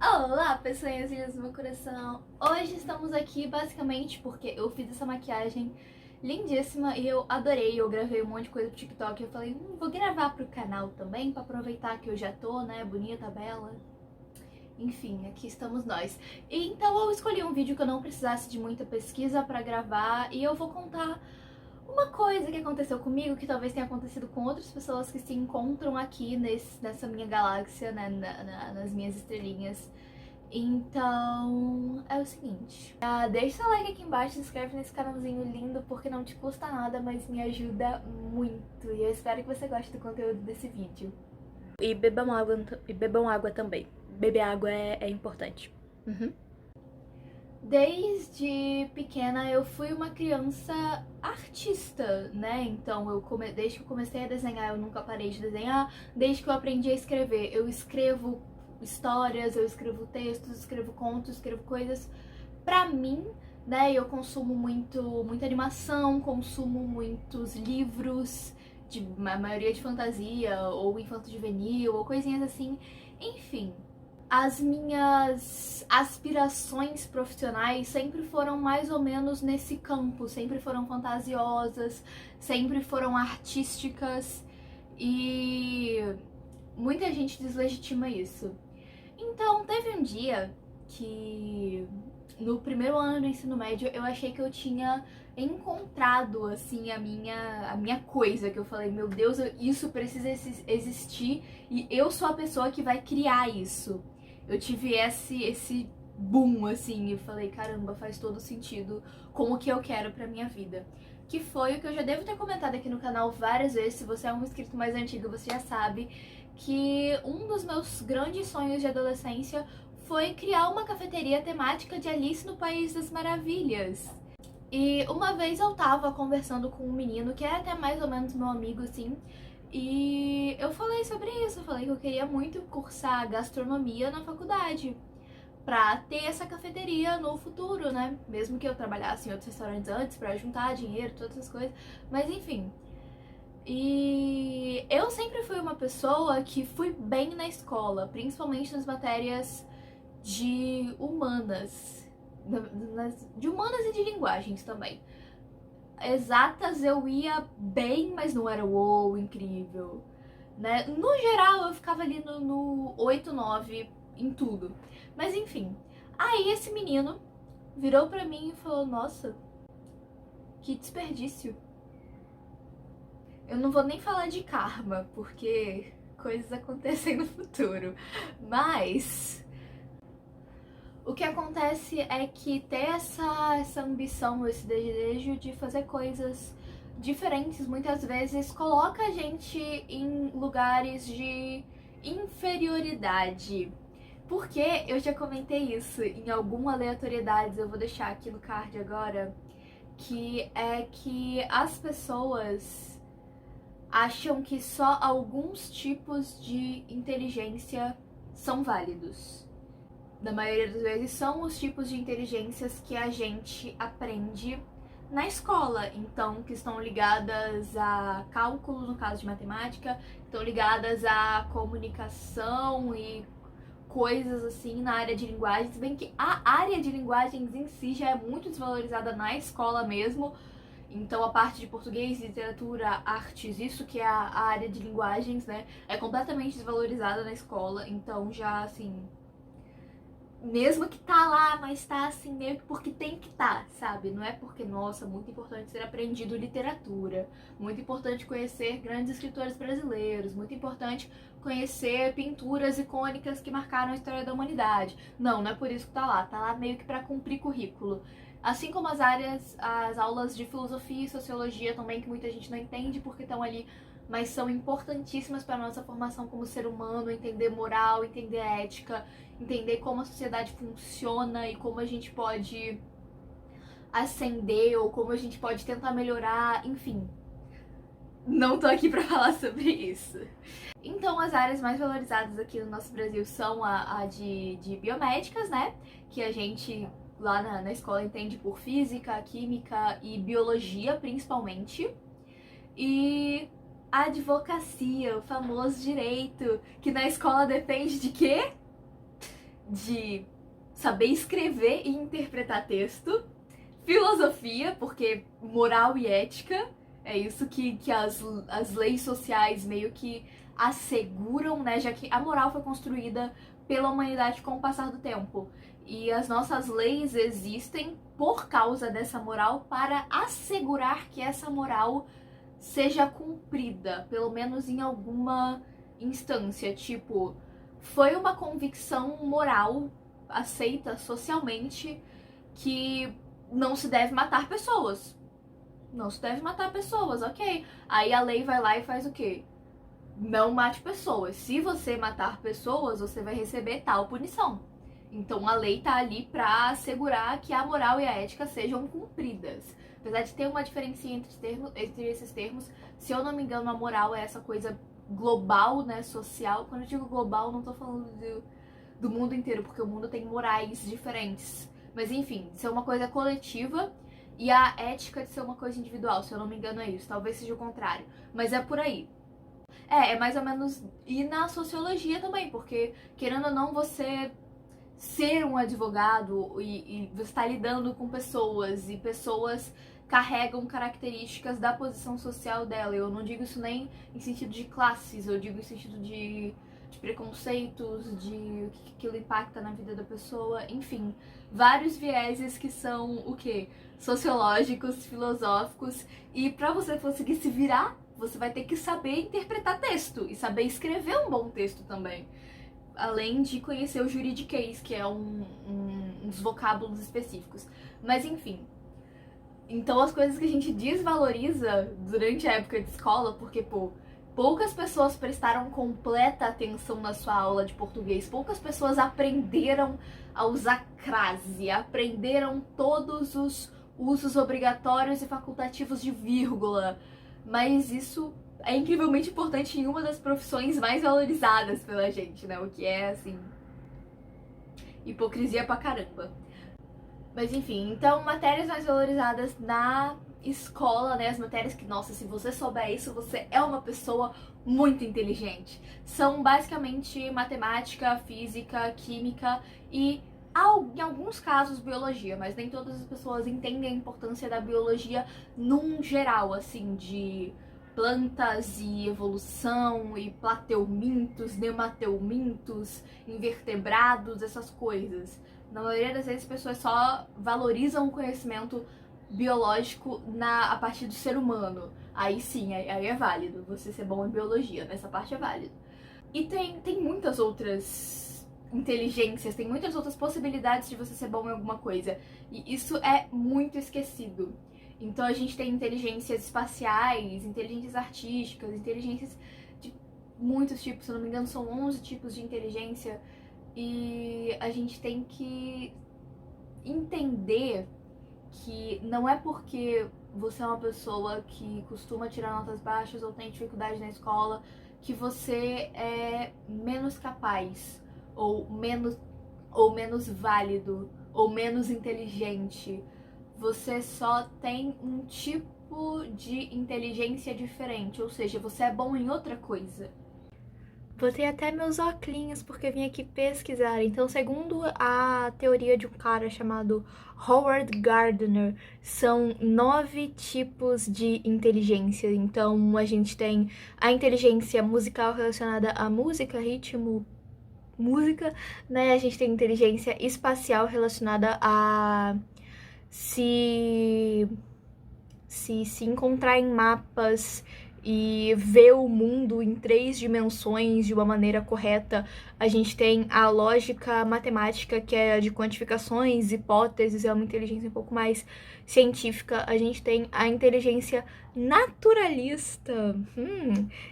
Olá, pessoinhas do meu coração! Hoje estamos aqui basicamente porque eu fiz essa maquiagem lindíssima e eu adorei. Eu gravei um monte de coisa pro TikTok e eu falei, vou gravar pro canal também pra aproveitar que eu já tô, né, bonita, bela. Enfim, aqui estamos nós. E então eu escolhi um vídeo que eu não precisasse de muita pesquisa pra gravar e eu vou contar uma coisa que aconteceu comigo, que talvez tenha acontecido com outras pessoas que se encontram aqui nessa minha galáxia, né, nas minhas estrelinhas. Então, é o seguinte, deixa seu like aqui embaixo, se inscreve nesse canalzinho lindo, porque não te custa nada, mas me ajuda muito. E eu espero que você goste do conteúdo desse vídeo. E bebam água também. Beber água é importante. Desde pequena eu fui uma criança artista, né? Então desde que eu comecei a desenhar eu nunca parei de desenhar. Desde que eu aprendi a escrever, eu escrevo histórias, eu escrevo textos, escrevo contos, escrevo coisas pra mim, né? Eu consumo muita animação, consumo muitos livros, a maioria de fantasia ou infanto-juvenil ou coisinhas assim. Enfim, as minhas aspirações profissionais sempre foram mais ou menos nesse campo, sempre foram fantasiosas, sempre foram artísticas e muita gente deslegitima isso. Então, teve um dia que no primeiro ano do ensino médio eu achei que eu tinha encontrado assim a minha coisa, que eu falei, meu Deus, isso precisa existir e eu sou a pessoa que vai criar isso. Eu tive esse boom assim e falei, caramba, faz todo sentido com o que eu quero pra minha vida. Que foi o que eu já devo ter comentado aqui no canal várias vezes. Se você é um inscrito mais antigo, você já sabe que um dos meus grandes sonhos de adolescência foi criar uma cafeteria temática de Alice no País das Maravilhas. E uma vez eu tava conversando com um menino que é até mais ou menos meu amigo, assim, e eu falei sobre isso, eu falei que eu queria muito cursar gastronomia na faculdade pra ter essa cafeteria no futuro, né? Mesmo que eu trabalhasse em outros restaurantes antes pra juntar dinheiro, todas essas coisas, mas enfim. E eu sempre fui uma pessoa que fui bem na escola, principalmente nas matérias de humanas, de humanas e de linguagens também. Exatas eu ia bem, mas não era uou, incrível, né? No geral eu ficava ali no 8, 9 em tudo. Mas enfim, aí esse menino virou pra mim e falou, nossa, que desperdício. Eu não vou nem falar de karma, porque coisas acontecem no futuro, mas o que acontece é que ter essa ambição, esse desejo de fazer coisas diferentes, muitas vezes coloca a gente em lugares de inferioridade. Porque eu já comentei isso em alguma aleatoriedades, eu vou deixar aqui no card agora, que é que as pessoas acham que só alguns tipos de inteligência são válidos. Na maioria das vezes são os tipos de inteligências que a gente aprende na escola, então que estão ligadas a cálculo, no caso de matemática, estão ligadas a comunicação e coisas assim na área de linguagens, bem que a área de linguagens em si já é muito desvalorizada na escola mesmo. Então a parte de português, literatura, artes, isso que é a área de linguagens, né, é completamente desvalorizada na escola. Então já assim, mesmo que tá lá, mas tá assim meio que porque tem que tá, sabe? Não é porque, nossa, muito importante ser aprendido literatura, muito importante conhecer grandes escritores brasileiros, muito importante conhecer pinturas icônicas que marcaram a história da humanidade. Não, não é por isso que tá lá meio que pra cumprir currículo. Assim como as aulas de filosofia e sociologia também, que muita gente não entende porque estão ali, mas são importantíssimas para a nossa formação como ser humano, entender moral, entender ética, entender como a sociedade funciona e como a gente pode ascender ou como a gente pode tentar melhorar, enfim. Não tô aqui pra falar sobre isso. Então as áreas mais valorizadas aqui no nosso Brasil são a de biomédicas, né? Que a gente lá na escola entende por física, química e biologia principalmente. E a advocacia, o famoso direito, que na escola depende de quê? de saber escrever e interpretar texto, filosofia, porque moral e ética, é isso que as leis sociais meio que asseguram, né? Já que a moral foi construída pela humanidade com o passar do tempo. E as nossas leis existem por causa dessa moral para assegurar que essa moral seja cumprida, pelo menos em alguma instância. Tipo, foi uma convicção moral aceita socialmente que não se deve matar pessoas. Não se deve matar pessoas, ok. Aí a lei vai lá e faz o quê? Não mate pessoas. Se você matar pessoas, você vai receber tal punição. Então a lei tá ali pra assegurar que a moral e a ética sejam cumpridas. Apesar de ter uma diferença entre esses termos, se eu não me engano, a moral é essa coisa global, né, social. Quando eu digo global, não tô falando do mundo inteiro, porque o mundo tem morais diferentes. Mas enfim, ser uma coisa coletiva e a ética de ser uma coisa individual, se eu não me engano é isso. Talvez seja o contrário, mas é por aí. É mais ou menos. E na sociologia também, porque querendo ou não, você ser um advogado e você está lidando com pessoas e pessoas carregam características da posição social dela. Eu não digo isso nem em sentido de classes, eu digo em sentido de preconceitos, de o que aquilo impacta na vida da pessoa, enfim, vários vieses que são o quê? Sociológicos, filosóficos, e para você conseguir se virar, você vai ter que saber interpretar texto e saber escrever um bom texto também. Além de conhecer o juridiquês, que é uns vocábulos específicos. Mas enfim. Então as coisas que a gente desvaloriza durante a época de escola, porque, poucas pessoas prestaram completa atenção na sua aula de português, poucas pessoas aprenderam a usar crase, aprenderam todos os usos obrigatórios e facultativos de vírgula. Mas isso é incrivelmente importante em uma das profissões mais valorizadas pela gente, né? O que é, assim, hipocrisia pra caramba. Mas enfim, então matérias mais valorizadas na escola, né? As matérias que, nossa, se você souber isso, você é uma pessoa muito inteligente. São basicamente matemática, física, química e, em alguns casos, biologia, mas nem todas as pessoas entendem a importância da biologia num geral, assim, de plantas e evolução e plateumintos, nemateumintos, invertebrados, essas coisas. Na maioria das vezes as pessoas só valorizam o conhecimento biológico a partir do ser humano. Aí sim, aí é válido você ser bom em biologia, nessa parte é válido. E tem muitas outras inteligências, tem muitas outras possibilidades de você ser bom em alguma coisa. E isso é muito esquecido. Então a gente tem inteligências espaciais, inteligências artísticas, inteligências de muitos tipos, se eu não me engano são 11 tipos de inteligência. E a gente tem que entender que não é porque você é uma pessoa que costuma tirar notas baixas ou tem dificuldade na escola que você é menos capaz, ou menos válido, ou menos inteligente. Você só tem um tipo de inteligência diferente, ou seja, você é bom em outra coisa. Botei até meus óculos porque vim aqui pesquisar. Então, segundo a teoria de um cara chamado Howard Gardner, são 9 tipos de inteligência. Então, a gente tem a inteligência musical relacionada à música, ritmo, música, né? A gente tem inteligência espacial relacionada a se encontrar em mapas e ver o mundo em 3 dimensões de uma maneira correta. A gente tem a lógica matemática, que é de quantificações, hipóteses, é uma inteligência um pouco mais científica. A gente tem a inteligência naturalista,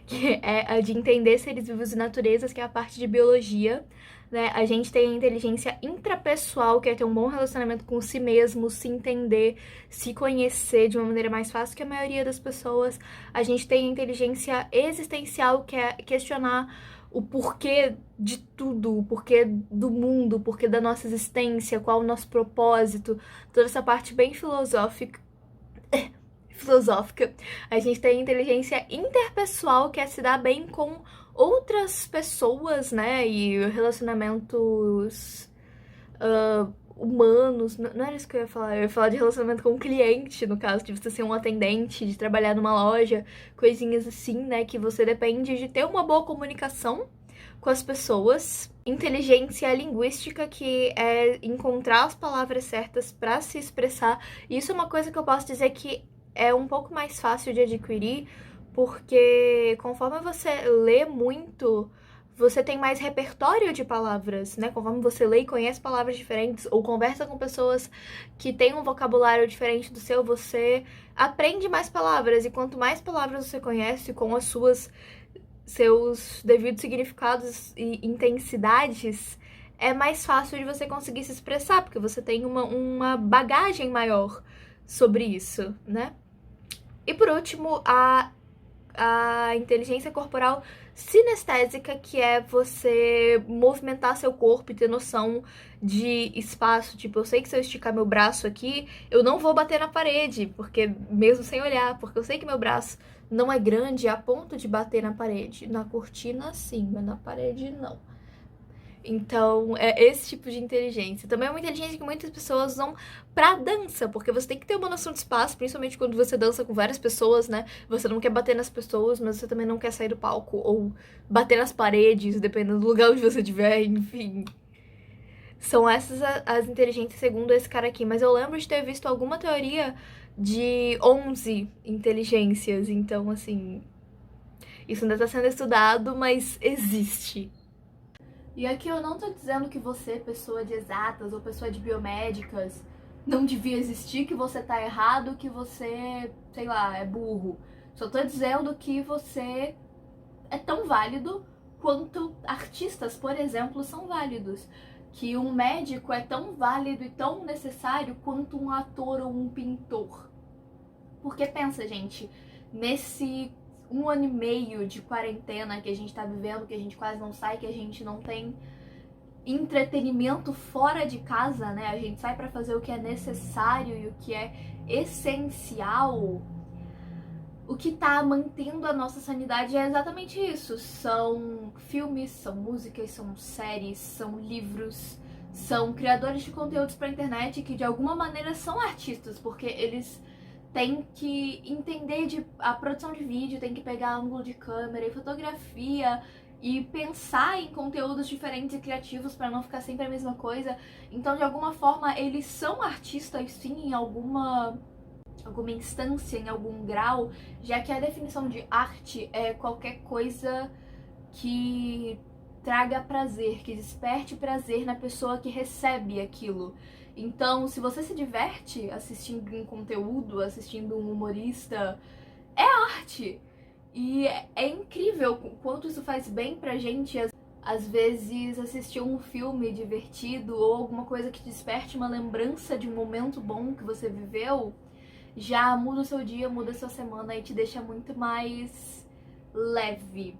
que é a de entender seres vivos e naturezas, que é a parte de biologia. Né? A gente tem a inteligência intrapessoal, que é ter um bom relacionamento com si mesmo, se entender, se conhecer de uma maneira mais fácil que a maioria das pessoas. A gente tem a inteligência existencial, que é questionar o porquê de tudo, o porquê do mundo, o porquê da nossa existência, qual o nosso propósito, toda essa parte bem filosófica. A gente tem a inteligência interpessoal, que é se dar bem com outras pessoas, né, e relacionamentos humanos. Não era isso que eu ia falar de relacionamento com o cliente, no caso, de você ser um atendente, de trabalhar numa loja, coisinhas assim, né, que você depende de ter uma boa comunicação com as pessoas. Inteligência linguística, que é encontrar as palavras certas para se expressar. E isso é uma coisa que eu posso dizer que é um pouco mais fácil de adquirir, porque conforme você lê muito, você tem mais repertório de palavras, né? Conforme você lê e conhece palavras diferentes ou conversa com pessoas que têm um vocabulário diferente do seu, você aprende mais palavras. E quanto mais palavras você conhece com as seus devidos significados e intensidades, é mais fácil de você conseguir se expressar, porque você tem uma bagagem maior sobre isso, né? E por último, a inteligência corporal sinestésica, que é você movimentar seu corpo e ter noção de espaço. Tipo, eu sei que se eu esticar meu braço aqui, eu não vou bater na parede, porque mesmo sem olhar, porque eu sei que meu braço não é grande a ponto de bater na parede. Na cortina, sim, mas na parede, não. Então, é esse tipo de inteligência. Também é uma inteligência que muitas pessoas usam pra dança, porque você tem que ter uma noção de espaço, principalmente quando você dança com várias pessoas, né? Você não quer bater nas pessoas, mas você também não quer sair do palco, ou bater nas paredes, dependendo do lugar onde você estiver, enfim. São essas as inteligências segundo esse cara aqui. Mas eu lembro de ter visto alguma teoria de 11 inteligências, então, assim, isso ainda tá sendo estudado, mas existe. E aqui eu não tô dizendo que você, pessoa de exatas ou pessoa de biomédicas, não devia existir, que você tá errado, que você, sei lá, é burro. Só tô dizendo que você é tão válido quanto artistas, por exemplo, são válidos. Que um médico é tão válido e tão necessário quanto um ator ou um pintor. Porque pensa, gente, nesse 1 ano e meio de quarentena que a gente tá vivendo, que a gente quase não sai, que a gente não tem entretenimento fora de casa, né? A gente sai pra fazer o que é necessário e o que é essencial. O que tá mantendo a nossa sanidade é exatamente isso. São filmes, são músicas, são séries, são livros, são criadores de conteúdos pra internet que de alguma maneira são artistas, porque eles têm que entender a produção de vídeo, tem que pegar ângulo de câmera e fotografia e pensar em conteúdos diferentes e criativos para não ficar sempre a mesma coisa. Então, de alguma forma, eles são artistas sim em alguma instância, em algum grau, já que a definição de arte é qualquer coisa que traga prazer, que desperte prazer na pessoa que recebe aquilo. Então, se você se diverte assistindo um conteúdo, assistindo um humorista, é arte. E é incrível o quanto isso faz bem pra gente. Às vezes, assistir um filme divertido ou alguma coisa que desperte uma lembrança de um momento bom que você viveu, já muda o seu dia, muda a sua semana e te deixa muito mais leve.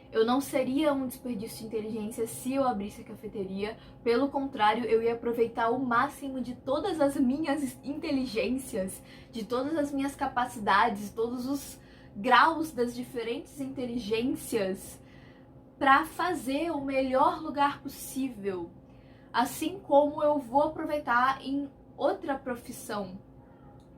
Eu não seria um desperdício de inteligência se eu abrisse a cafeteria. Pelo contrário, eu ia aproveitar o máximo de todas as minhas inteligências, de todas as minhas capacidades, todos os graus das diferentes inteligências para fazer o melhor lugar possível. Assim como eu vou aproveitar em outra profissão.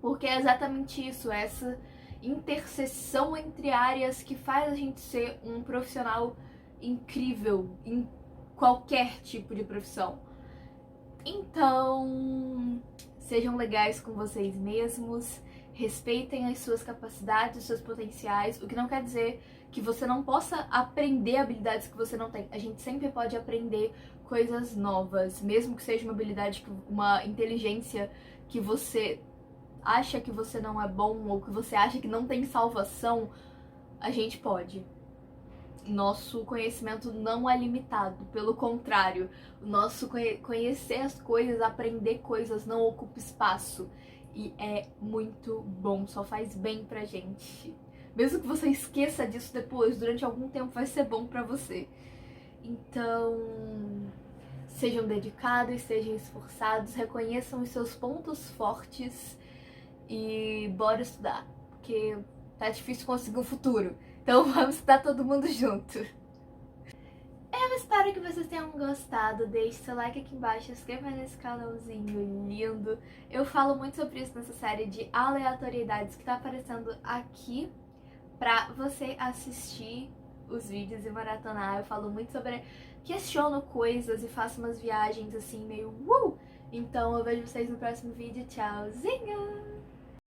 Porque é exatamente isso, essa interseção entre áreas que faz a gente ser um profissional incrível em qualquer tipo de profissão. Então, sejam legais com vocês mesmos, respeitem as suas capacidades, os seus potenciais, o que não quer dizer que você não possa aprender habilidades que você não tem. A gente sempre pode aprender coisas novas, mesmo que seja uma habilidade, uma inteligência que você acha que você não é bom ou que você acha que não tem salvação, a gente pode. Nosso conhecimento não é limitado, pelo contrário, o nosso conhecer as coisas, aprender coisas não ocupa espaço e é muito bom, só faz bem pra gente. Mesmo que você esqueça disso depois, durante algum tempo vai ser bom pra você. Então, sejam dedicados, sejam esforçados, reconheçam os seus pontos fortes e bora estudar, porque tá difícil conseguir um futuro. Então vamos estar todo mundo junto. Eu espero que vocês tenham gostado. Deixe seu like aqui embaixo, se inscreva nesse canalzinho lindo. Eu falo muito sobre isso nessa série de aleatoriedades que tá aparecendo aqui pra você assistir os vídeos e maratonar. Eu falo muito sobre... questiono coisas e faço umas viagens assim meio... Então eu vejo vocês no próximo vídeo. Tchauzinho!